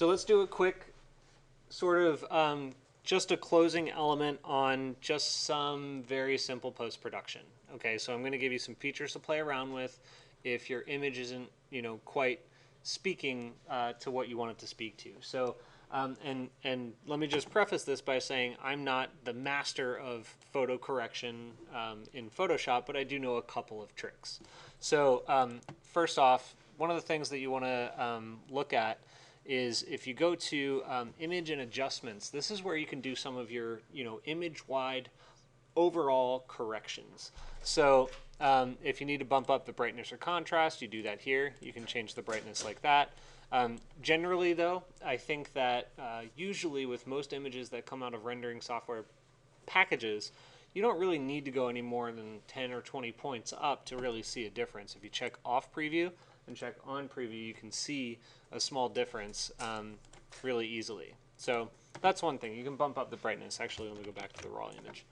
So let's do a quick sort of just a closing element on just some very simple post-production. Okay, so I'm going to give you some features to play around with if your image isn't, quite speaking to what you want it to speak to. So, and let me just preface this by saying I'm not the master of photo correction in Photoshop, but I do know a couple of tricks. So, first off, one of the things that you want to look at is if you go to image and adjustments, this is where you can do some of your, image-wide overall corrections. So if you need to bump up the brightness or contrast, you do that here. You can change the brightness like that. Generally, though, I think that usually with most images that come out of rendering software packages, you don't really need to go any more than 10 or 20 points up to really see a difference. If you check off preview and check on preview, you can see a small difference really easily. So that's one thing. You can bump up the brightness. Actually, let me go back to the raw image.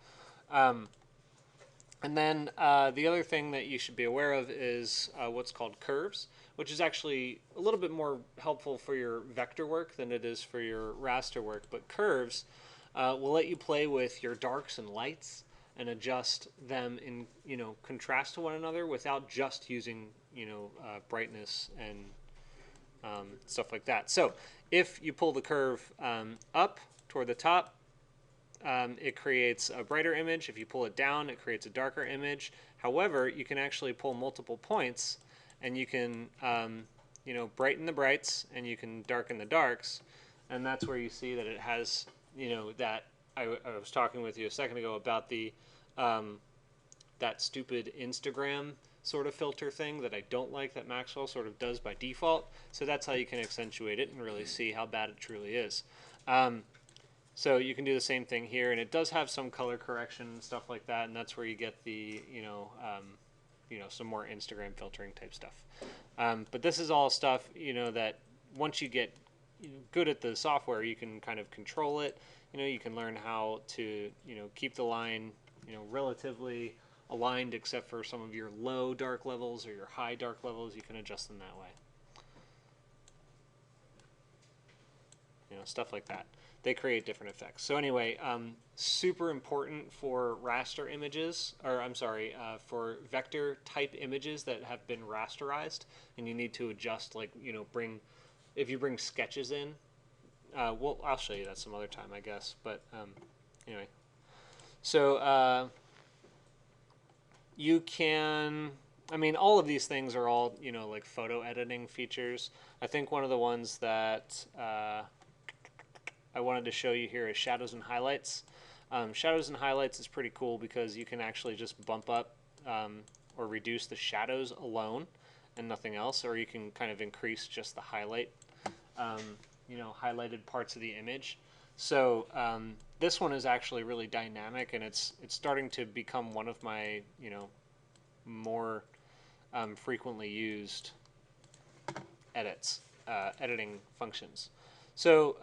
And then the other thing that you should be aware of is what's called curves, which is actually a little bit more helpful for your vector work than it is for your raster work. But curves will let you play with your darks and lights and adjust them in contrast to one another without just using brightness and stuff like that. So if you pull the curve up toward the top, it creates a brighter image. If you pull it down, it creates a darker image. However, you can actually pull multiple points, and you can brighten the brights and you can darken the darks, and that's where you see that it has that I was talking with you a second ago about the that stupid Instagram sort of filter thing that I don't like that Maxwell sort of does by default. So that's how you can accentuate it and really see how bad it truly is. So you can do the same thing here, and it does have some color correction and stuff like that, and that's where you get the some more Instagram filtering type stuff. But this is all stuff that once you get good at the software, you can kind of control it. You can learn how to keep the line relatively aligned, except for some of your low dark levels or your high dark levels. You can adjust them that way. Stuff like that. They create different effects. So anyway, super important for raster images, or I'm sorry, for vector type images that have been rasterized, and you need to adjust, like if you bring sketches in. I'll show you that some other time, I guess. But anyway, so you can. I mean, all of these things are all like photo editing features. I think one of the ones that I wanted to show you here is shadows and highlights. Shadows and highlights is pretty cool because you can actually just bump up or reduce the shadows alone and nothing else, or you can kind of increase just the highlight, highlighted parts of the image. So this one is actually really dynamic, and it's starting to become one of my more frequently used editing functions. So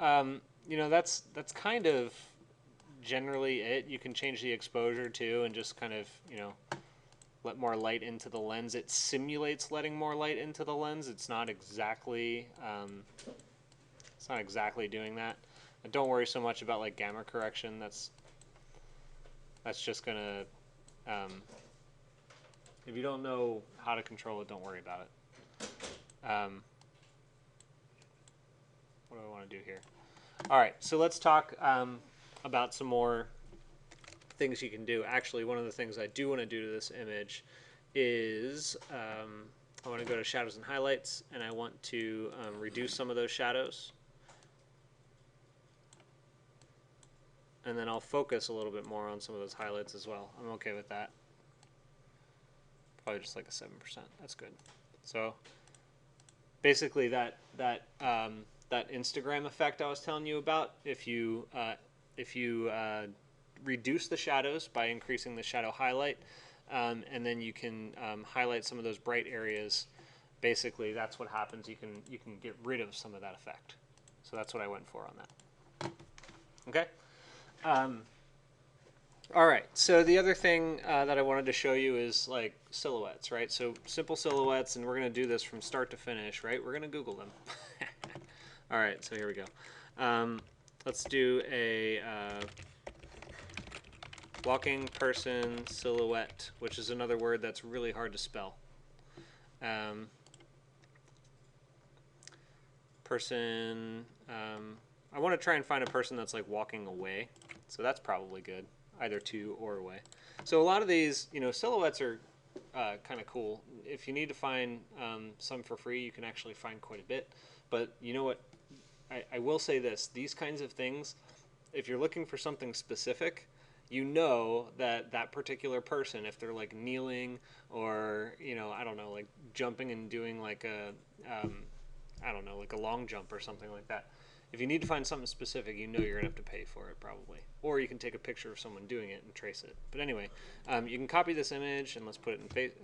that's kind of generally it. You can change the exposure too, and just kind of let more light into the lens. It simulates letting more light into the lens. It's not exactly doing that. And don't worry so much about like gamma correction. That's just gonna if you don't know how to control it, don't worry about it. What do I want to do here? All right, so let's talk about some more things you can do. Actually, one of the things I do want to do to this image is I want to go to shadows and highlights, and I want to reduce some of those shadows. And then I'll focus a little bit more on some of those highlights as well. I'm okay with that. Probably just like a 7%. That's good. So basically that Instagram effect I was telling you about, if you reduce the shadows by increasing the shadow highlight, and then you can highlight some of those bright areas, basically that's what happens. You can get rid of some of that effect. So that's what I went for on that. Okay. All right, so the other thing that I wanted to show you is like silhouettes, right? So simple silhouettes, and we're going to do this from start to finish, right? We're going to Google them. All right, so here we go. Let's do a walking person silhouette, which is another word that's really hard to spell. Person, I want to try and find a person that's like walking away, so that's probably good, either to or away. So a lot of these, silhouettes are kind of cool. If you need to find some for free, you can actually find quite a bit. But you know what? I will say this: these kinds of things, if you're looking for something specific, you know that that particular person, if they're like kneeling or I don't know, like jumping and doing like a I don't know, like a long jump or something like that. If you need to find something specific, you know you're gonna have to pay for it probably, or you can take a picture of someone doing it and trace it. But anyway, you can copy this image and let's put it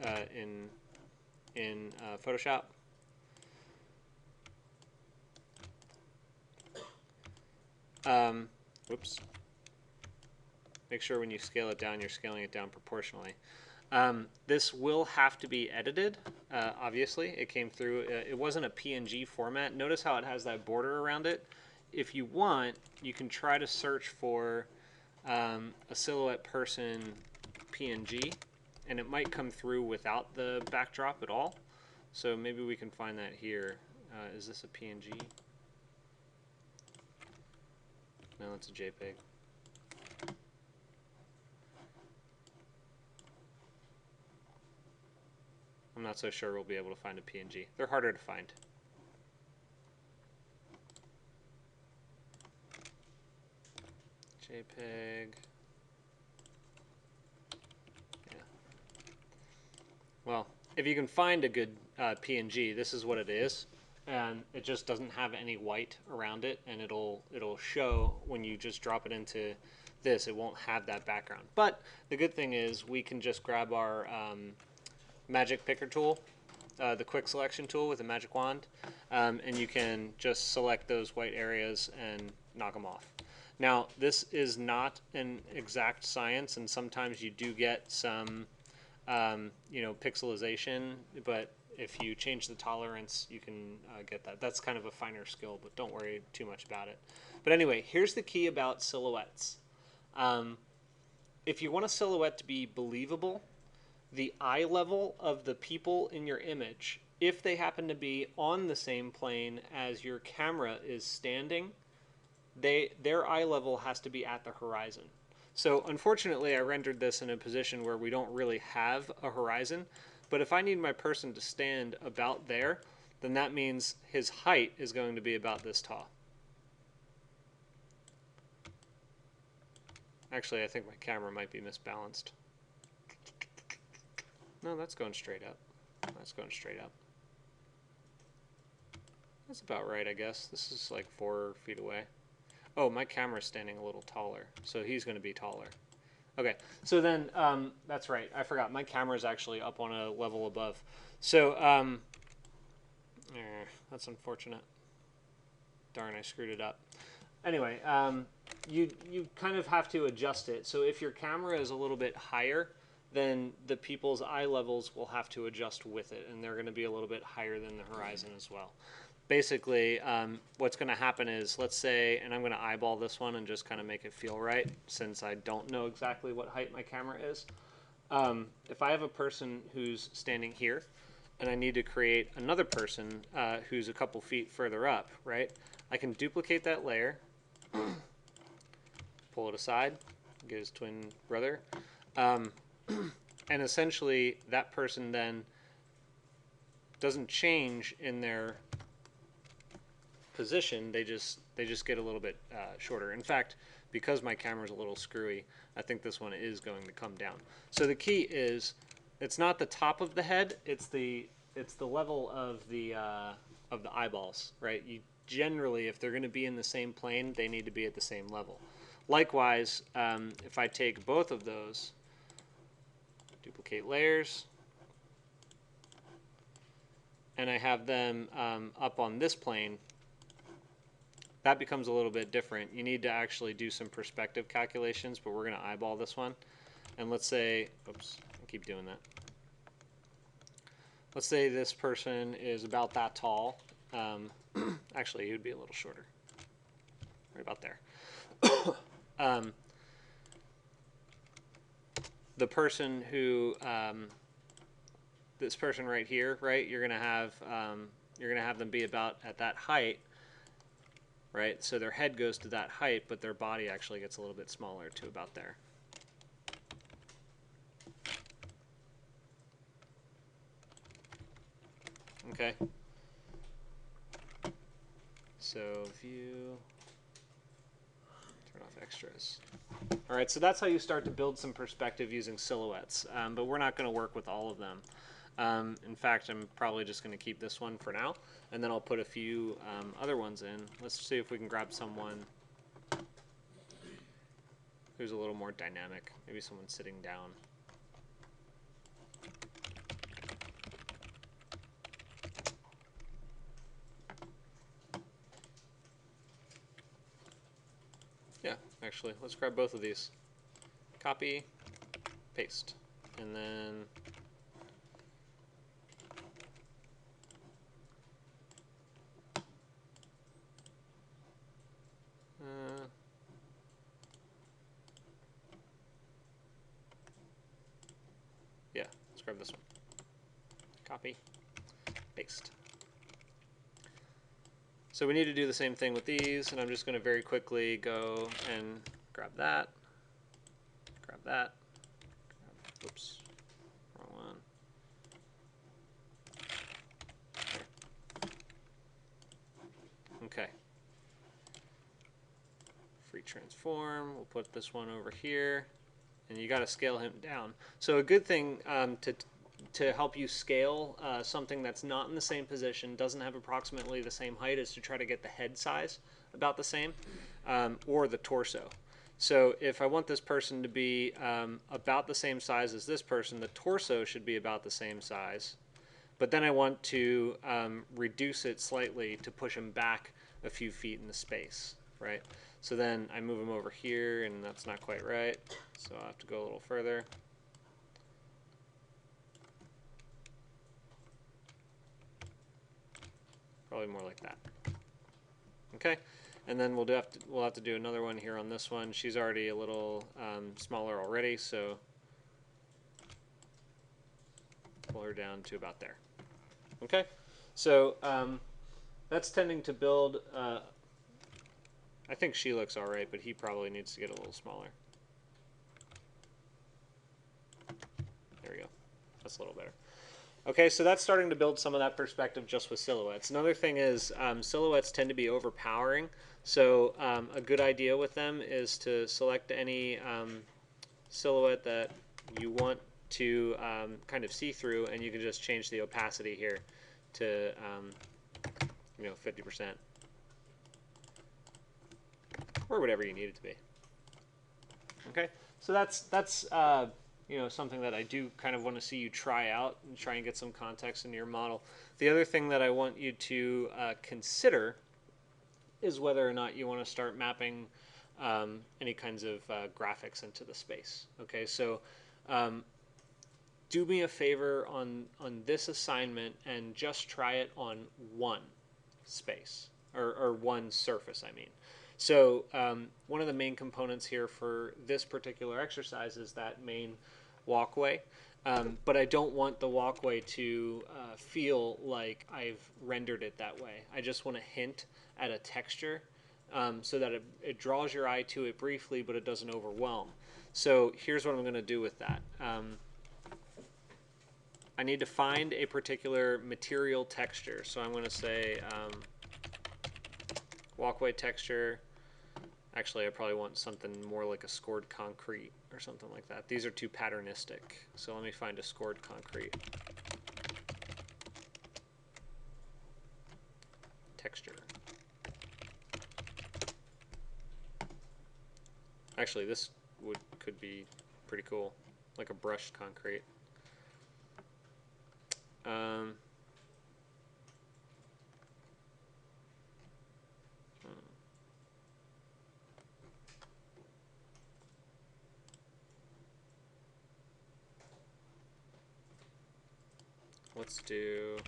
in Photoshop. Whoops. Make sure when you scale it down, you're scaling it down proportionally. This will have to be edited, obviously. It came through. It wasn't a PNG format. Notice how it has that border around it. If you want, you can try to search for a silhouette person PNG, and it might come through without the backdrop at all. So maybe we can find that here. Is this a PNG? No, it's a JPEG. I'm not so sure we'll be able to find a PNG. They're harder to find. JPEG. Yeah. Well, if you can find a good PNG, this is what it is. And it just doesn't have any white around it, and it'll show when you just drop it into this. It won't have that background. But the good thing is we can just grab our magic picker tool, the quick selection tool with a magic wand, and you can just select those white areas and knock them off. Now, this is not an exact science, and sometimes you do get some pixelization, but if you change the tolerance, you can get that. That's kind of a finer skill, but don't worry too much about it. But anyway, here's the key about silhouettes. If you want a silhouette to be believable, the eye level of the people in your image, if they happen to be on the same plane as your camera is standing, their eye level has to be at the horizon. So unfortunately, I rendered this in a position where we don't really have a horizon, but if I need my person to stand about there, then that means his height is going to be about this tall. Actually, I think my camera might be misbalanced. No, that's going straight up. That's going straight up. That's about right, I guess. This is like 4 feet away. Oh, my camera's standing a little taller, so he's going to be taller. Okay, so then that's right. I forgot. My camera's actually up on a level above. So that's unfortunate. Darn, I screwed it up. Anyway, you kind of have to adjust it. So if your camera is a little bit higher, then the people's eye levels will have to adjust with it, and they're going to be a little bit higher than the horizon as well. Basically, what's going to happen is, let's say, and I'm going to eyeball this one and just kind of make it feel right, since I don't know exactly what height my camera is. If I have a person who's standing here, and I need to create another person who's a couple feet further up, right? I can duplicate that layer, pull it aside, get his twin brother, and essentially that person then doesn't change in their position. They just get a little bit shorter. In fact, because my camera's a little screwy, I think this one is going to come down. So the key is, it's not the top of the head, it's the level of the eyeballs, right? You generally, if they're going to be in the same plane, they need to be at the same level. Likewise, if I take both of those, duplicate layers, and I have them up on this plane, that becomes a little bit different. You need to actually do some perspective calculations, but we're going to eyeball this one. And let's say, oops, I keep doing that. Let's say this person is about that tall. Actually, he would be a little shorter. Right about there. The person who, this person right here, right? You're gonna have them be about at that height, right? So their head goes to that height, but their body actually gets a little bit smaller to about there. Okay. So view, turn off extras. All right, so that's how you start to build some perspective using silhouettes, but we're not going to work with all of them. In fact, I'm probably just going to keep this one for now, and then I'll put a few other ones in. Let's see if we can grab someone who's a little more dynamic. Maybe someone sitting down. Yeah, actually, let's grab both of these. Copy, paste, and then yeah, let's grab this one. Copy, paste. So we need to do the same thing with these, and I'm just going to very quickly go and grab that, grab, oops, wrong one. Okay. Free transform, we'll put this one over here, and you got to scale him down. So a good thing to help you scale something that's not in the same position, doesn't have approximately the same height, is to try to get the head size about the same, or the torso. So if I want this person to be about the same size as this person, the torso should be about the same size. But then I want to reduce it slightly to push him back a few feet in the space, right? So then I move him over here, and that's not quite right. So I'll have to go a little further. Probably more like that. Okay, and then we'll have to do another one here on this one. She's already a little smaller already, so pull her down to about there. Okay, so that's tending to build. I think she looks all right, but he probably needs to get a little smaller. There we go. That's a little better. Okay, so that's starting to build some of that perspective just with silhouettes. Another thing is silhouettes tend to be overpowering. So a good idea with them is to select any silhouette that you want to kind of see through, and you can just change the opacity here to 50%. Or whatever you need it to be. Okay, so that's something that I do kind of want to see you try out and try and get some context into your model. The other thing that I want you to consider is whether or not you want to start mapping any kinds of graphics into the space. Okay, so do me a favor on this assignment and just try it on one space, or one surface, I mean. So one of the main components here for this particular exercise is that main walkway, but I don't want the walkway to feel like I've rendered it that way. I just want to hint at a texture so that it draws your eye to it briefly, but it doesn't overwhelm. So here's what I'm going to do with that. I need to find a particular material texture. So I'm going to say walkway texture. Actually, I probably want something more like a scored concrete or something like that. These are too patternistic. So let me find a scored concrete. Texture. Actually, this could be pretty cool, like a brushed concrete. Let's do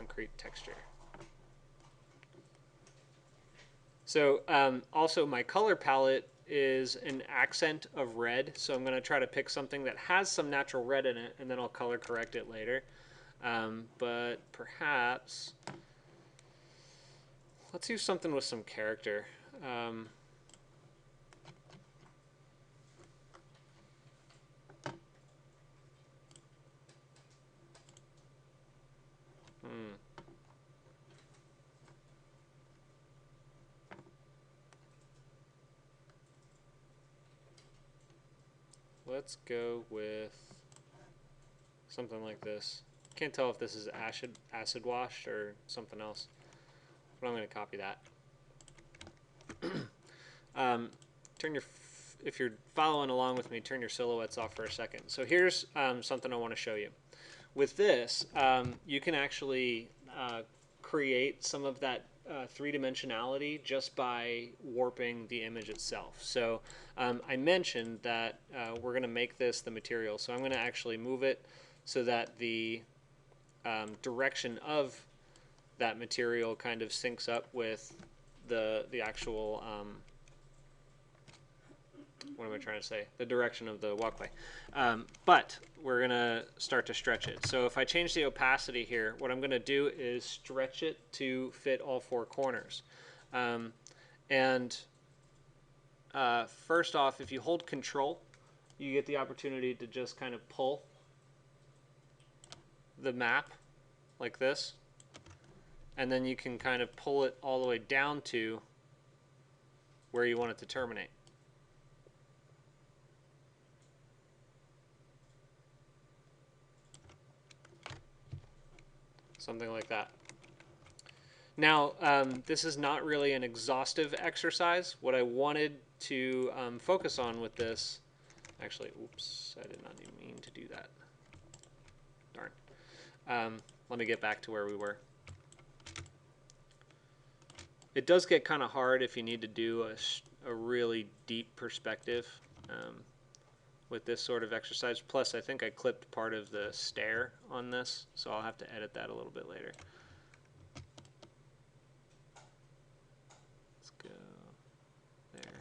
concrete texture. So also my color palette is an accent of red, so I'm going to try to pick something that has some natural red in it, and then I'll color correct it later. But perhaps let's use something with some character. Let's go with something like this. Can't tell if this is acid washed or something else, but I'm going to copy that. If you're following along with me, turn your silhouettes off for a second. So here's something I want to show you. With this, you can actually create some of that three-dimensionality just by warping the image itself. So I mentioned that we're going to make this the material. So I'm going to actually move it so that the direction of that material kind of syncs up with the actual what am I trying to say? The direction of the walkway. But we're going to start to stretch it. So if I change the opacity here, what I'm going to do is stretch it to fit all four corners. First off, if you hold Control, you get the opportunity to just kind of pull the map like this. And then you can kind of pull it all the way down to where you want it to terminate. Something like that. Now, this is not really an exhaustive exercise. What I wanted to focus on with this, actually, oops, I did not even mean to do that. Darn. Let me get back to where we were. It does get kind of hard if you need to do a really deep perspective with this sort of exercise. Plus, I think I clipped part of the stair on this, so I'll have to edit that a little bit later. Let's go there.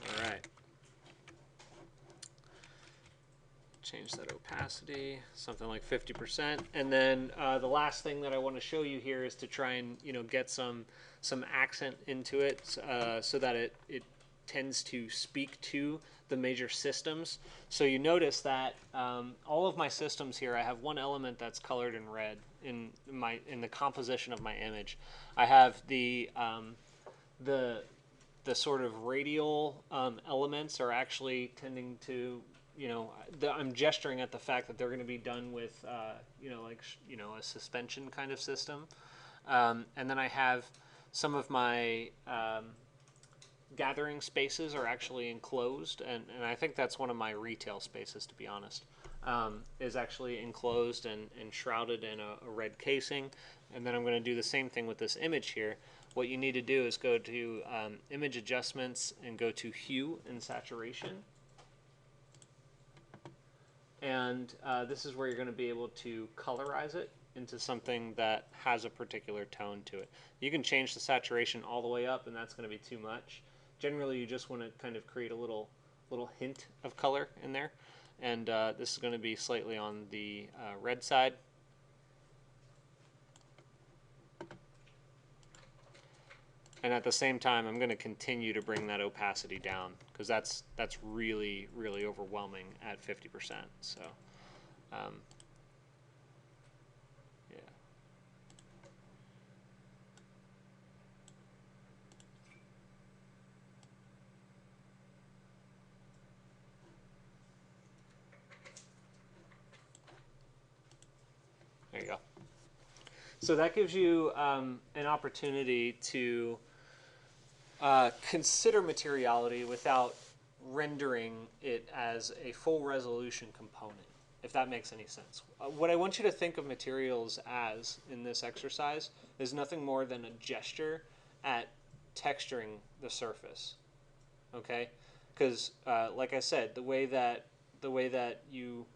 All right. Change that opacity, something like 50%, and then the last thing that I want to show you here is to try and get some accent into it so that it tends to speak to the major systems. So you notice that all of my systems here, I have one element that's colored in red in the composition of my image. I have the sort of radial elements are actually tending to I'm gesturing at the fact that they're going to be done with, a suspension kind of system. And then I have some of my gathering spaces are actually enclosed, and I think that's one of my retail spaces, to be honest, is actually enclosed and shrouded in a red casing. And then I'm going to do the same thing with this image here. What you need to do is go to Image Adjustments and go to Hue and Saturation. And this is where you're going to be able to colorize it into something that has a particular tone to it. You can change the saturation all the way up, and that's going to be too much. Generally, you just want to kind of create a little hint of color in there. And this is going to be slightly on the red side. And at the same time, I'm going to continue to bring that opacity down because that's really, really overwhelming at 50%. So, yeah. There you go. So that gives you an opportunity to consider materiality without rendering it as a full resolution component, if that makes any sense. What I want you to think of materials as in this exercise is nothing more than a gesture at texturing the surface. Okay, because like I said, the way that you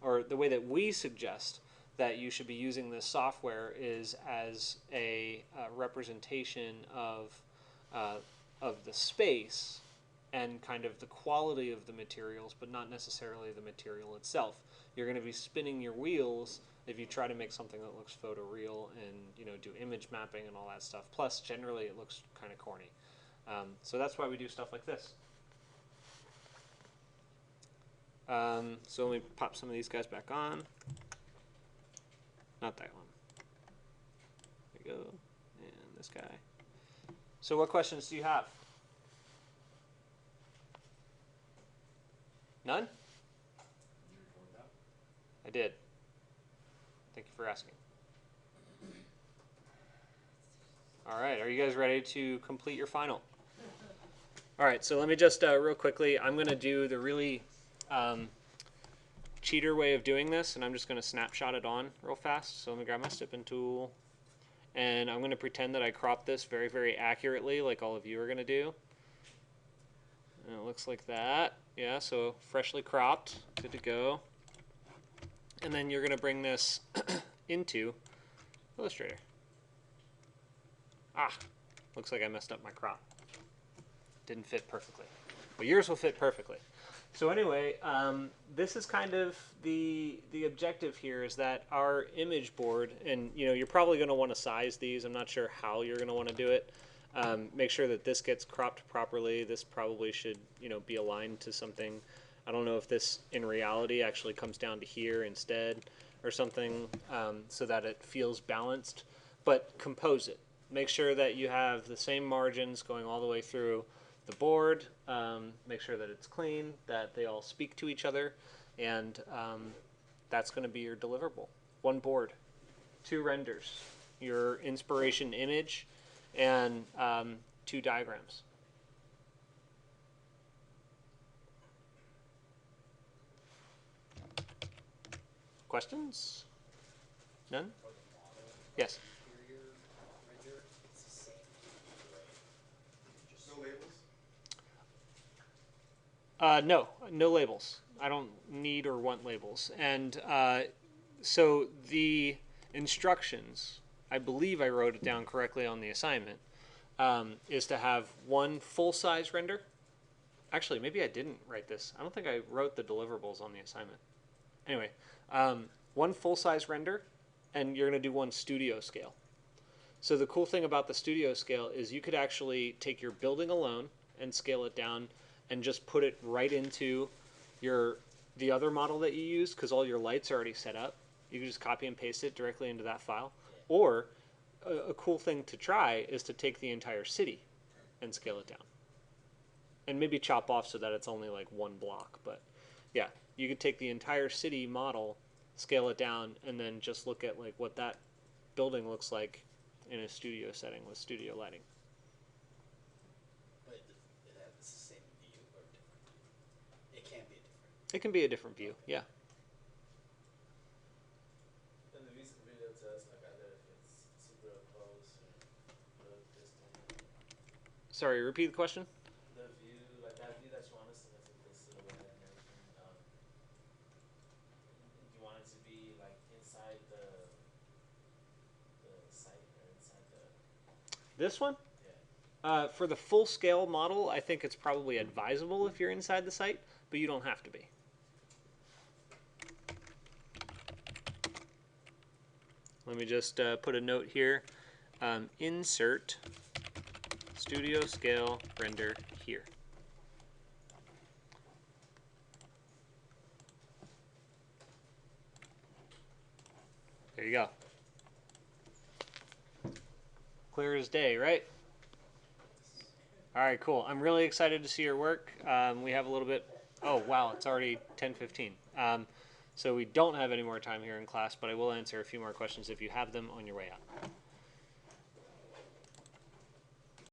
or the way that we suggest that you should be using this software is as a representation uh, of the space and kind of the quality of the materials, but not necessarily the material itself. You're going to be spinning your wheels if you try to make something that looks photoreal and do image mapping and all that stuff. Plus, generally, it looks kind of corny. So that's why we do stuff like this. So let me pop some of these guys back on. Not that one. There we go. And this guy. So what questions do you have? None? I did. Thank you for asking. All right, are you guys ready to complete your final? All right, so let me just real quickly, I'm going to do the really cheater way of doing this, and I'm just going to snapshot it on real fast. So let me grab my snipping tool, and I'm going to pretend that I cropped this very, very accurately like all of you are going to do. And it looks like that. Yeah, so freshly cropped, good to go. And then you're going to bring this into Illustrator. Ah, looks like I messed up my crop. Didn't fit perfectly. But yours will fit perfectly. So anyway, this is kind of the objective here is that our image board, and you're probably going to want to size these. I'm not sure how you're going to want to do it. Make sure that this gets cropped properly. This probably should be aligned to something. I don't know if this in reality actually comes down to here instead or something, so that it feels balanced. But compose it. Make sure that you have the same margins going all the way through the board. Make sure that it's clean, that they all speak to each other, and that's going to be your deliverable. One board, 2 renders, your inspiration image, and 2 diagrams. Questions? None? Yes. No labels. I don't need or want labels. And so the instructions, I believe I wrote it down correctly on the assignment, is to have one full-size render. Actually, maybe I didn't write this. I don't think I wrote the deliverables on the assignment. Anyway, one full-size render, and you're going to do one studio scale. So the cool thing about the studio scale is you could actually take your building alone and scale it down and just put it right into the other model that you use, because all your lights are already set up. You can just copy and paste it directly into that file. Or a cool thing to try is to take the entire city and scale it down. And maybe chop off so that it's only like one block. But yeah, you could take the entire city model, scale it down, and then just look at like what that building looks like in a studio setting with studio lighting. But it has the same view or different? It can be different. It can be a different view, yeah. In the recent video test, like either if it's super close or really distant. Sorry, repeat the question? The view, like that view that you want us to miss with the silhouette and everything. Do you want it to be like inside the site or inside the? This one? Yeah. For the full scale model, I think it's probably advisable if you're inside the site, but you don't have to be. Let me just put a note here. Insert studio scale render here. There you go. Clear as day, right? All right, cool. I'm really excited to see your work. We have a little bit. Oh, wow, it's already 10:15. So we don't have any more time here in class, but I will answer a few more questions if you have them on your way out.